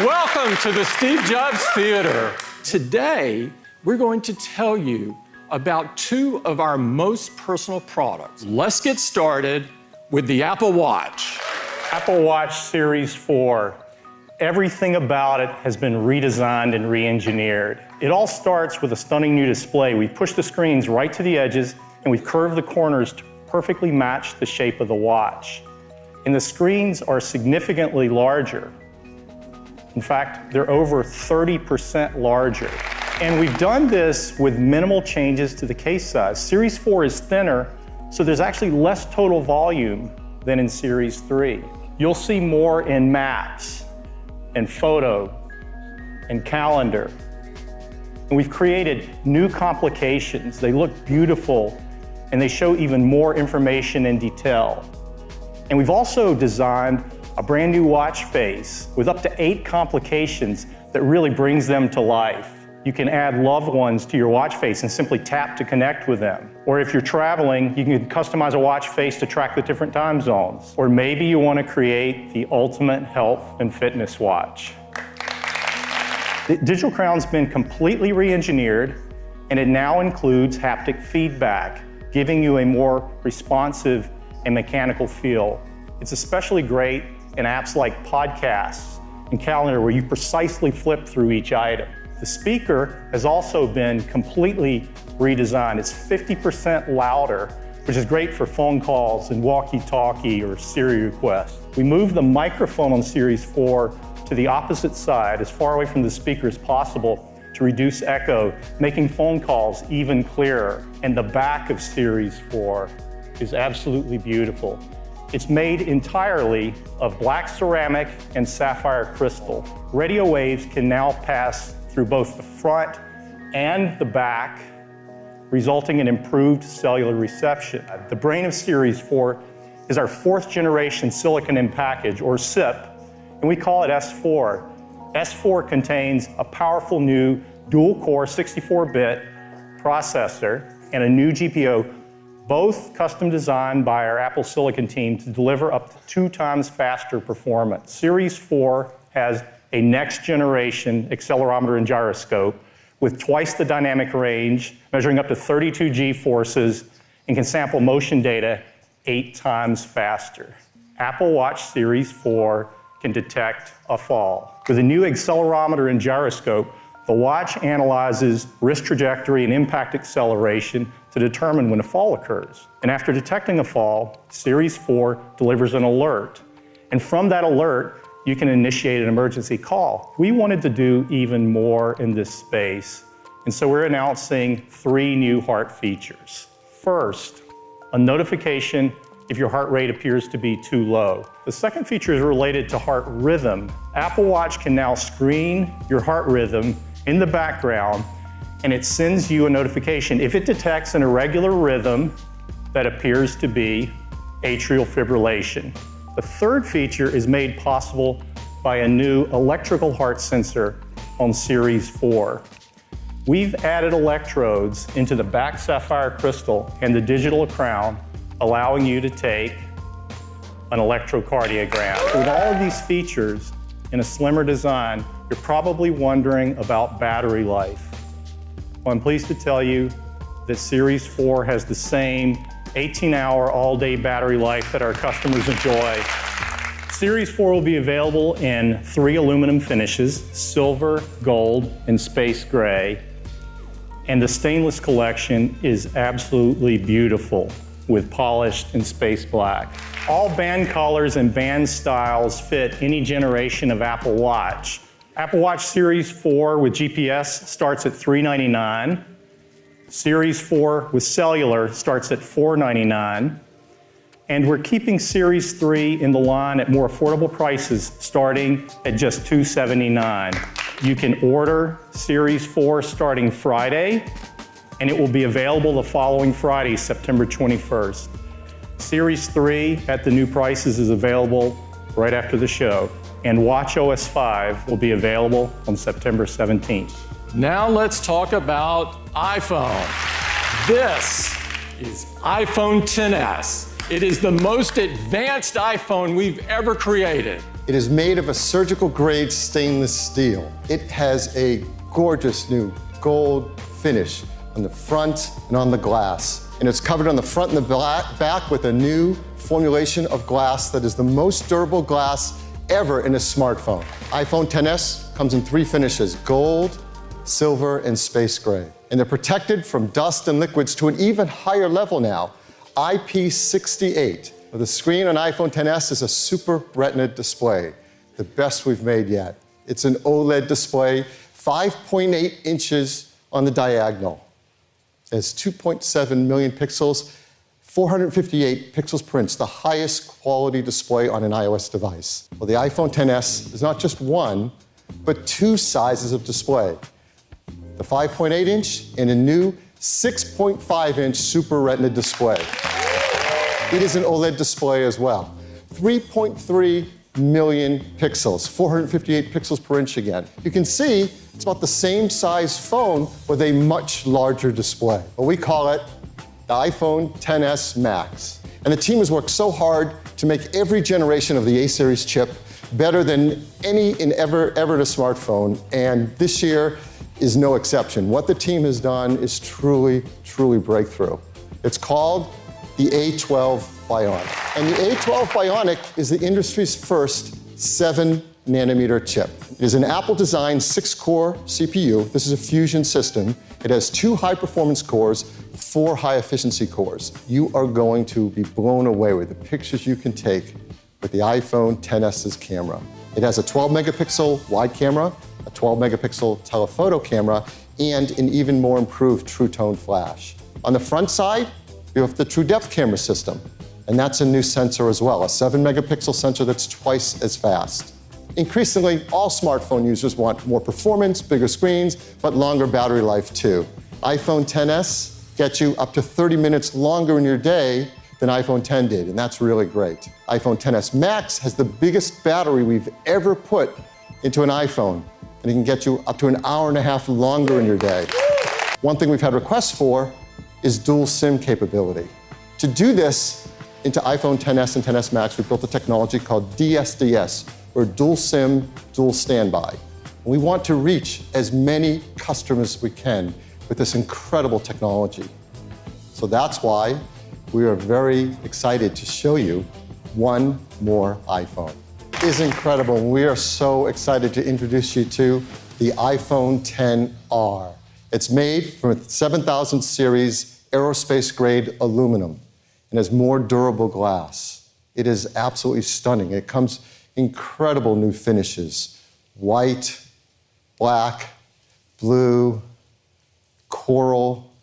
Welcome to the Steve Jobs Theater. Today, we're going to tell you about two of our most personal products. Let's get started with the Apple Watch. Apple Watch Series 4. Everything about it has been redesigned and re-engineered. It all starts with a stunning new display. We've pushed the screens right to the edges and we've curved the corners to perfectly match the shape of the watch. And the screens are significantly larger. In fact, they're over 30% larger. And we've done this with minimal changes to the case size. Series 4 is thinner, so there's actually less total volume than in Series 3. You'll see more in Maps, and Photo, and Calendar. And we've created new complications. They look beautiful, and they show even more information and detail. And we've also designed a brand new watch face with up to 8 complications that really brings them to life. You can add loved ones to your watch face and simply tap to connect with them. Or if you're traveling, you can customize a watch face to track the different time zones. Or maybe you want to create the ultimate health and fitness watch. The Digital Crown's been completely re-engineered, and it now includes haptic feedback, giving you a more responsive and mechanical feel. It's especially great in apps like podcasts and Calendar, where you precisely flip through each item. The speaker has also been completely redesigned. It's 50% louder, which is great for phone calls and walkie-talkie or Siri requests. We moved the microphone on Series 4 to the opposite side, as far away from the speaker as possible, to reduce echo, making phone calls even clearer. And the back of Series 4 is absolutely beautiful. It's made entirely of black ceramic and sapphire crystal. Radio waves can now pass through both the front and the back, resulting in improved cellular reception. The brain of Series 4 is our 4th generation silicon in package, or SiP, and we call it S4. S4 contains a powerful new dual-core 64-bit processor and a new GPU, both custom designed by our Apple Silicon team to deliver up to 2 times faster performance. Series 4 has a next generation accelerometer and gyroscope with twice the dynamic range, measuring up to 32 G-forces, and can sample motion data 8 times faster. Apple Watch Series 4 can detect a fall. With a new accelerometer and gyroscope, the watch analyzes wrist trajectory and impact acceleration to determine when a fall occurs. And after detecting a fall, Series 4 delivers an alert. And from that alert, you can initiate an emergency call. We wanted to do even more in this space, and so we're announcing 3 new heart features. First, a notification if your heart rate appears to be too low. The second feature is related to heart rhythm. Apple Watch can now screen your heart rhythm in the background, and it sends you a notification if it detects an irregular rhythm that appears to be atrial fibrillation. The third feature is made possible by a new electrical heart sensor on Series 4. We've added electrodes into the back sapphire crystal and the digital crown, allowing you to take an electrocardiogram. With all of these features in a slimmer design, you're probably wondering about battery life. Well, I'm pleased to tell you that Series 4 has the same 18-hour all-day battery life that our customers enjoy. Series 4 will be available in 3 aluminum finishes: silver, gold, and space gray. And the stainless collection is absolutely beautiful with polished and space black. All band colors and band styles fit any generation of Apple Watch. Apple Watch Series 4 with GPS starts at $399. Series 4 with cellular starts at $499. And we're keeping Series 3 in the line at more affordable prices, starting at just $279. You can order Series 4 starting Friday, and it will be available the following Friday, September 21st. Series 3 at the new prices is available right after the show, and watchOS 5 will be available on September 17th. Now let's talk about iPhone. This is iPhone XS. It is the most advanced iPhone we've ever created. It is made of a surgical-grade stainless steel. It has a gorgeous new gold finish on the front and on the glass. And it's covered on the front and the back with a new formulation of glass that is the most durable glass ever in a smartphone. iPhone XS comes in 3 finishes: gold, silver, and space gray. And they're protected from dust and liquids to an even higher level now, IP68. The screen on iPhone XS is a Super Retina display, the best we've made yet. It's an OLED display, 5.8 inches on the diagonal. It has 2.7 million pixels, 458 pixels per inch, the highest quality display on an iOS device. Well, the iPhone XS is not just one, but 2 sizes of display. The 5.8 inch and a new 6.5 inch Super Retina display. It is an OLED display as well. 3.3 million pixels, 458 pixels per inch again. You can see it's about the same size phone with a much larger display. Well, we call it the iPhone XS Max. And the team has worked so hard to make every generation of the A-series chip better than any ever in a smartphone. And this year is no exception. What the team has done is truly, truly breakthrough. It's called the A12 Bionic. And the A12 Bionic is the industry's first 7-nanometer chip. It is an Apple-designed 6-core CPU. This is a fusion system. It has 2 high-performance cores, 4 high-efficiency cores. You are going to be blown away with the pictures you can take with the iPhone XS's camera. It has a 12-megapixel wide camera, a 12-megapixel telephoto camera, and an even more improved True Tone flash. On the front side, you have the True Depth camera system, and that's a new sensor as well, a 7-megapixel sensor that's twice as fast. Increasingly, all smartphone users want more performance, bigger screens, but longer battery life too. iPhone XS gets you up to 30 minutes longer in your day than iPhone X did, and that's really great. iPhone XS Max has the biggest battery we've ever put into an iPhone, and it can get you up to an hour and a half longer in your day. One thing we've had requests for is dual SIM capability. To do this into iPhone XS and XS Max, we built a technology called DSDS, or dual SIM, dual standby. We want to reach as many customers as we can with this incredible technology. So that's why we are very excited to show you one more iPhone. It is incredible, and we are so excited to introduce you to the iPhone XR. It's made from a 7000 series aerospace-grade aluminum and has more durable glass. It is absolutely stunning. It comes incredible new finishes: white, black, blue, coral,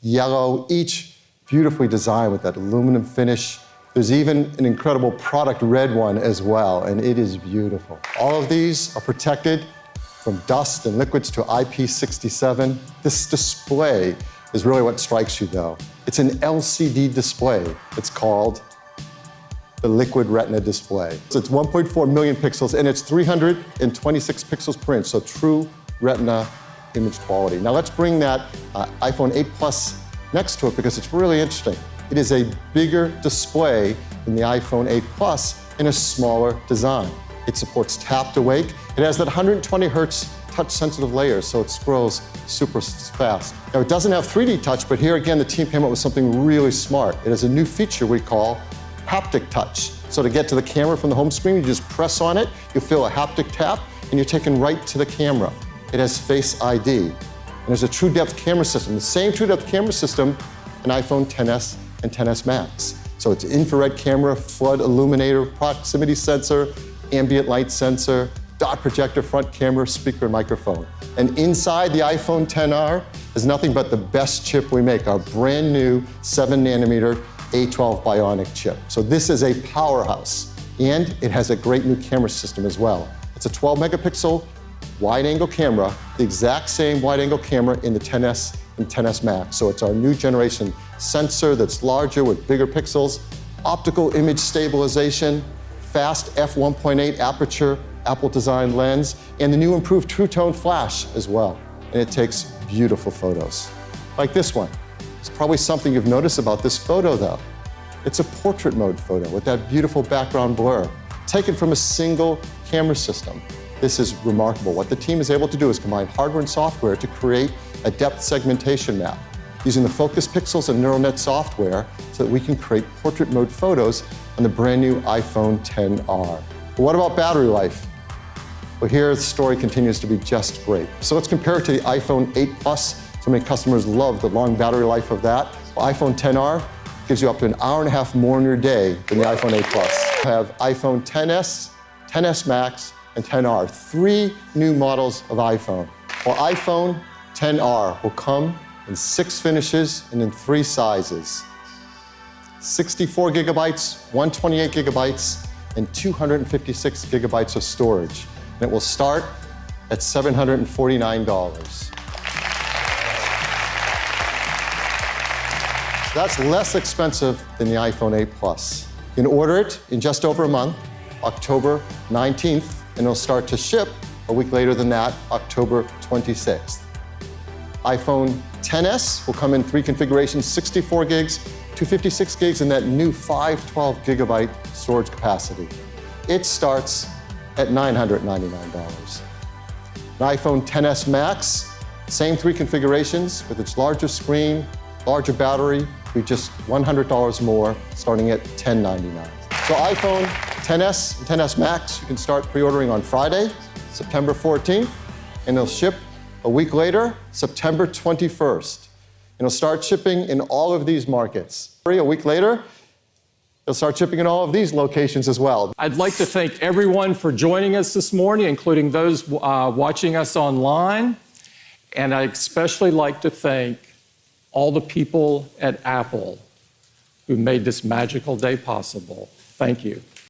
yellow, each beautifully designed with that aluminum finish. There's even an incredible product red one as well, and it is beautiful. All of these are protected from dust and liquids to IP67. This display is really what strikes you, though. It's an LCD display. It's called the Liquid Retina display. So it's 1.4 million pixels, and it's 326 pixels per inch, so true Retina image quality. Now let's bring that iPhone 8 Plus next to it, because it's really interesting. It is a bigger display than the iPhone 8 Plus in a smaller design. It supports tap to wake. It has that 120 hertz touch-sensitive layer, so it scrolls super fast. Now, it doesn't have 3D touch, but here again, the team came up with something really smart. It has a new feature we call haptic touch. So to get to the camera from the home screen, you just press on it, you feel a haptic tap, and you're taken right to the camera. It has Face ID. And there's a True Depth camera system, the same True Depth camera system in iPhone XS and XS Max. So it's infrared camera, flood illuminator, proximity sensor, ambient light sensor, dot projector, front camera, speaker, and microphone. And inside the iPhone XR is nothing but the best chip we make, our brand new 7-nanometer A12 Bionic chip. So this is a powerhouse, and it has a great new camera system as well. It's a 12-megapixel wide-angle camera, the exact same wide-angle camera in the XS and XS Max. So it's our new generation sensor that's larger with bigger pixels, optical image stabilization, fast f1.8 aperture, Apple-designed lens, and the new improved True Tone flash as well. And it takes beautiful photos, like this one. It's probably something you've noticed about this photo, though. It's a portrait mode photo with that beautiful background blur. taken from a single camera system. This is remarkable. What the team is able to do is combine hardware and software to create a depth segmentation map using the focus pixels and neural net software so that we can create portrait mode photos on the brand new iPhone XR. But what about battery life? Well, here the story continues to be just great. So let's compare it to the iPhone 8 Plus. So many customers love the long battery life of that. Well, iPhone XR gives you up to an hour and a half more in your day than the iPhone 8 Plus. We have iPhone XS, XS Max, and XR, 3 new models of iPhone. Well, iPhone XR will come in 6 finishes and in 3 sizes. 64 gigabytes, 128 gigabytes, and 256 gigabytes of storage. And it will start at $749. That's less expensive than the iPhone 8 Plus. You can order it in just over a month, October 19th, and it'll start to ship a week later than that, October 26th. iPhone XS will come in 3 configurations, 64 gigs, 256 gigs, and that new 512 gigabyte storage capacity. It starts at $999. An iPhone XS Max, same 3 configurations with its larger screen, larger battery, be just $100 more, starting at $1099. So iPhone XS and XS Max, you can start pre-ordering on Friday, September 14th, and they'll ship a week later, September 21st. And it'll start shipping in all of these markets. A week later, it'll start shipping in all of these locations as well. I'd like to thank everyone for joining us this morning, including those watching us online. And I'd especially like to thank all the people at Apple who made this magical day possible. Thank you.